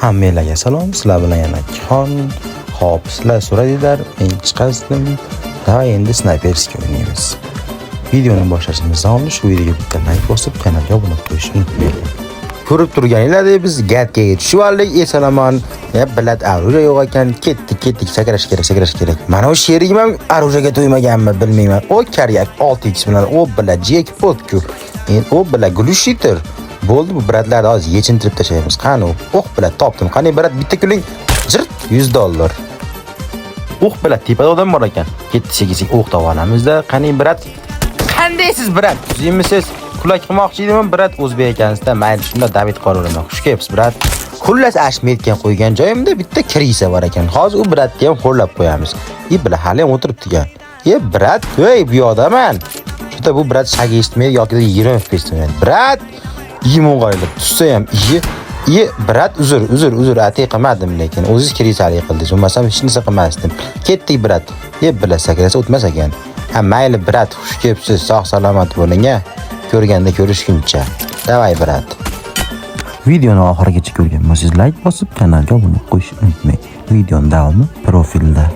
Hammalarga salom, sizlar bilan yana Kixon. Xo'p, sizlar so'radinglar, men chiqazdim. Va endi snayperskiy o'ynaymiz. Videoni boshlashimizdan oldin shu videoga bitta like bosib, kanalga obuna bo'lishni unutmanglar. Ko'rib turganinglardek biz gatkaga tushib oldik. Esalaman, bilat aruja yo'q ekan, ketdik, sakrash kerak. Mana o'sha sherigim ham arujaga to'ymaganmi, bilmayman. O karyak 6x bilan o bilat jackpot-ku. Endi o bilat glushiter. Bo'ldi, bu biratlarni hozir yechintirib tashlaymiz. Qani, o'q bilan topdim. Qani birat bitta kuling jirt $100. O'q bilan tepada odam bor ekan. Ketdik o'q olamiz-da. Qani birat qandaysiz birat? Sizmisiz? Kulak qilmoqchi edimmi birat o'zbek ekansizda. Mayli, shunda David qoraman. Xush kelibsiz birat. Xullas ashmetgan qo'ygan joyimda bitta krisa bor ekan. Hozir u biratga ham xo'llab qo'yamiz. Bilat hali ham o'tiribdi-kan. Birat, voy bu yodaman. Shunda bu birat shagi eshitmaydi yoki 20 FPS o'ynaydi. Birat Yimon qo'yilib tushsa ham birat uzr atay qilmadim lekin o'zingiz kirisali qildingiz. Bo'lmasam hech narsa qilmasdim. Ketdik birat. Bilat sakrasa o'tmas ekan. Ha mayli birat, xush kelibsiz. Sog' salomat bo'ling-a. Ko'rganda ko'rishguncha. Davay birat. Videoni oxirigacha ko'rgan bo'lsangiz like bosib, kanalga obuna qo'yishni unutmang. Videoning davomi profilda.